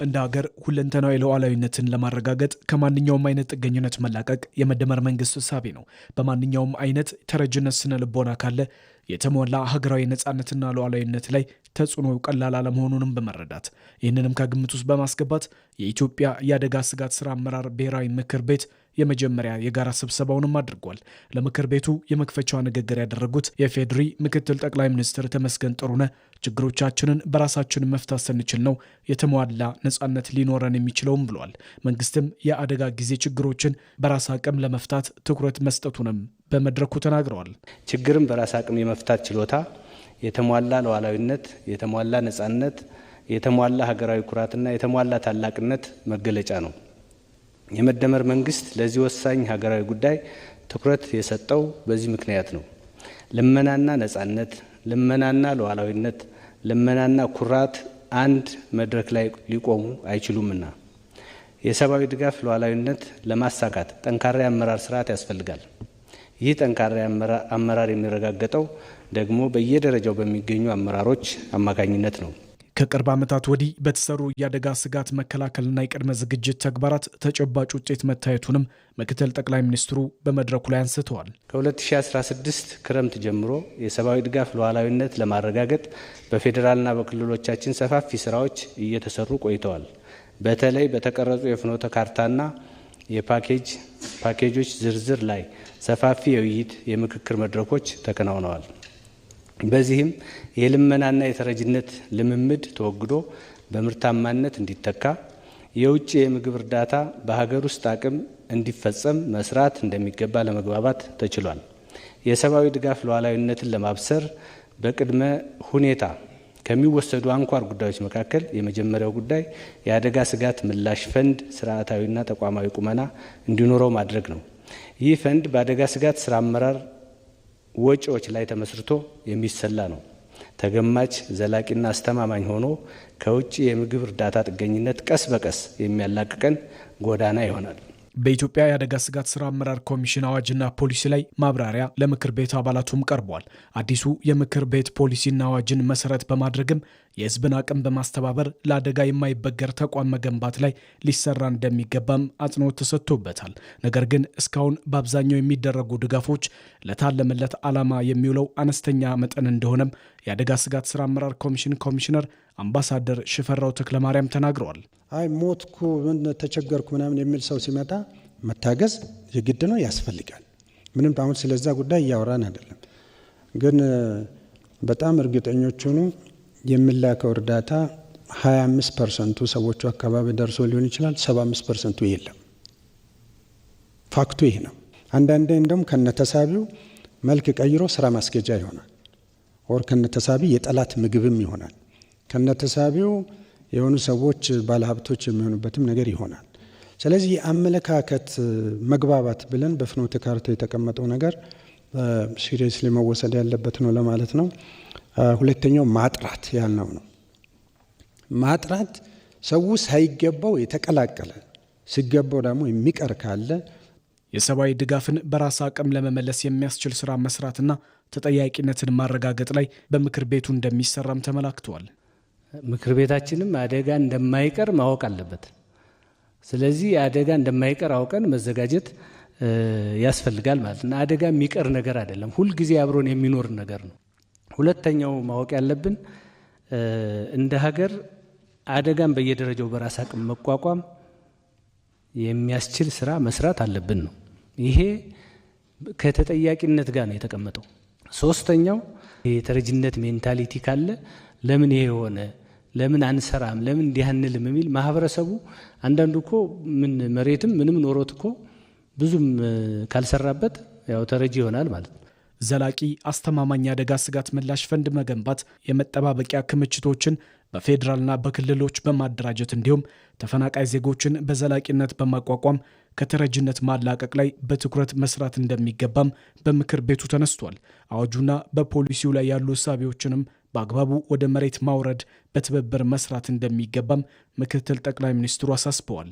እንደ ሀገር ሁለንተናዊ ሉዓላዊነትን ለማረጋገጥ ከማንኛውም አይነት ጥገኝነት መላቀቅ የመደመር መንግስት እሳቤ ነው። በማንኛውም አይነት ተረጅነት ስነ ልቦና ካለ የተሟላ ሀገራዊ ነጻነትና ሉዓላዊነት ላይ ተጽዕኖ ቀላል አለመሆኑንም በመረዳት ይህንንም ከግምት ውስጥ በማስገባት የኢትዮጵያ የአደጋ ስጋት ስራ አመራር ብሔራዊ ምክር ቤት የመጀመሪያ የጋራ ስብሰባውንም አድርጓል። ለምክር ቤቱ የመክፈቻው ንግግር ያደረጉት የፌዴሪ ምክትል ጠቅላይ ሚኒስትር ተመስገን ጥሩነህ ችግሮቻችንን በራሳችን መፍታት ስንችል ነው የተሟላ ነጻነት ሊኖረን የሚችለውም ብሏል። መንግስትም የአደጋ ጊዜ ችግሮችን በራስ አቅም ለመፍታት ትኩረት መስጠቱንም በመድረኩ ተናግረዋል። ችግርን በራስ አቅም የመፍታት ችሎታ የተሟላ ሉዓላዊነት፣ የተሟላ ነጻነት፣ የተሟላ ሀገራዊ ኩራትና የተሟላ ታላቅነት መገለጫ ነው። የመደመር መንግስት ለዚህ ወሳኝ ሀገራዊ ጉዳይ ትኩረት የሰጠው በዚህ ምክንያት ነው። ልመናና ነጻነት፣ ልመናና ሉዓላዊነት፣ ልመናና ኩራት አንድ መድረክ ላይ ሊቆሙ አይችሉምና የሰብአዊ ድጋፍ ሉዓላዊነት ለማሳካት ጠንካራ የአመራር ስርዓት ያስፈልጋል። ይህ ጠንካራ አመራር የሚረጋገጠው ደግሞ በየደረጃው በሚገኙ አመራሮች አማካኝነት ነው። ከቅርብ ዓመታት ወዲህ በተሰሩ የአደጋ ስጋት መከላከልና የቅድመ ዝግጅት ተግባራት ተጨባጭ ውጤት መታየቱንም ምክትል ጠቅላይ ሚኒስትሩ በመድረኩ ላይ አንስተዋል። ከ2016 ክረምት ጀምሮ የሰብአዊ ድጋፍ ሉዓላዊነት ለማረጋገጥ በፌዴራልና በክልሎቻችን ሰፋፊ ስራዎች እየተሰሩ ቆይተዋል። በተለይ በተቀረጹ የፍኖተ ካርታና የፓኬጆች ዝርዝር ላይ ሰፋፊ የውይይት የምክክር መድረኮች ተከናውነዋል። በዚህም የልመናና የተረጅነት ልምምድ ተወግዶ በምርታማነት እንዲተካ፣ የውጭ የምግብ እርዳታ በሀገር ውስጥ አቅም እንዲፈጸም መስራት እንደሚገባ ለመግባባት ተችሏል። የሰብአዊ ድጋፍ ሉዓላዊነትን ለማብሰር በቅድመ ሁኔታ ከሚወሰዱ አንኳር ጉዳዮች መካከል የመጀመሪያው ጉዳይ የአደጋ ስጋት ምላሽ ፈንድ ስርዓታዊና ተቋማዊ ቁመና እንዲኖረው ማድረግ ነው። ይህ ፈንድ በአደጋ ስጋት ስራ አመራር ወጪዎች ላይ ተመስርቶ የሚሰላ ነው። ተገማች፣ ዘላቂና አስተማማኝ ሆኖ ከውጭ የምግብ እርዳታ ጥገኝነት ቀስ በቀስ የሚያላቅቀን ጎዳና ይሆናል። በኢትዮጵያ የአደጋ ስጋት ስራ አመራር ኮሚሽን አዋጅና ፖሊሲ ላይ ማብራሪያ ለምክር ቤት አባላቱም ቀርቧል። አዲሱ የምክር ቤት ፖሊሲና አዋጅን መሰረት በማድረግም የሕዝብን አቅም በማስተባበር ለአደጋ የማይበገር ተቋም መገንባት ላይ ሊሰራ እንደሚገባም አጽንኦት ተሰጥቶበታል። ነገር ግን እስካሁን በአብዛኛው የሚደረጉ ድጋፎች ለታለመለት ዓላማ የሚውለው አነስተኛ መጠን እንደሆነም የአደጋ ስጋት ስራ አመራር ኮሚሽን ኮሚሽነር አምባሳደር ሽፈራው ተክለማርያም ተናግረዋል። አይ ሞትኩ ተቸገርኩ ምናምን የሚል ሰው ሲመጣ መታገዝ የግድ ነው፣ ያስፈልጋል። ምንም አሁን ስለዛ ጉዳይ እያወራን አይደለም። ግን በጣም እርግጠኞች ሆኑ የሚላከው እርዳታ 25% ሰዎቹ አካባቢ ደርሶ ሊሆን ይችላል። 75% የለም። ፋክቱ ይህ ነው። አንዳንዴ እንደም ከነተሳቢው መልክ ቀይሮ ስራ ማስኬጃ ይሆናል። ወር ከነተሳቢ የጠላት ምግብም ይሆናል። ከነተሳቢው የሆኑ ሰዎች ባለሀብቶች የሚሆኑበትም ነገር ይሆናል። ስለዚህ የአመለካከት መግባባት ብለን በፍኖተ ካርታ የተቀመጠው ነገር ሲሪየስሊ መወሰድ ያለበት ነው ለማለት ነው። ሁለተኛው ማጥራት ያልነው ነው። ማጥራት ሰው ሳይገባው የተቀላቀለ ሲገባው ደግሞ የሚቀር ካለ የሰብአዊ ድጋፍን በራስ አቅም ለመመለስ የሚያስችል ስራ መስራትና ተጠያቂነትን ማረጋገጥ ላይ በምክር ቤቱ እንደሚሰራም ተመላክቷል። ምክር ቤታችንም አደጋ እንደማይቀር ማወቅ አለበት። ስለዚህ አደጋ እንደማይቀር አውቀን መዘጋጀት ያስፈልጋል ማለት ነው። አደጋ የሚቀር ነገር አይደለም፣ ሁልጊዜ አብሮን የሚኖር ነገር ነው። ሁለተኛው ማወቅ ያለብን እንደ ሀገር አደጋን በየደረጃው በራስ አቅም መቋቋም የሚያስችል ስራ መስራት አለብን ነው። ይሄ ከተጠያቂነት ጋር ነው የተቀመጠው። ሶስተኛው የተረጅነት ሜንታሊቲ ካለ ለምን ይሄ ሆነ፣ ለምን አንሰራም፣ ለምን እንዲህ አንልም የሚል ማህበረሰቡ አንዳንዱ እኮ ምን መሬትም ምንም ኖሮት እኮ ብዙም ካልሰራበት ያው ተረጂ ይሆናል ማለት ነው። ዘላቂ አስተማማኝ አደጋ ስጋት ምላሽ ፈንድ መገንባት፣ የመጠባበቂያ ክምችቶችን በፌዴራልና በክልሎች በማደራጀት እንዲሁም ተፈናቃይ ዜጎችን በዘላቂነት በማቋቋም ከተረጅነት ማላቀቅ ላይ በትኩረት መስራት እንደሚገባም በምክር ቤቱ ተነስቷል። አዋጁና በፖሊሲው ላይ ያሉ እሳቤዎችንም በአግባቡ ወደ መሬት ማውረድ፣ በትብብር መስራት እንደሚገባም ምክትል ጠቅላይ ሚኒስትሩ አሳስበዋል።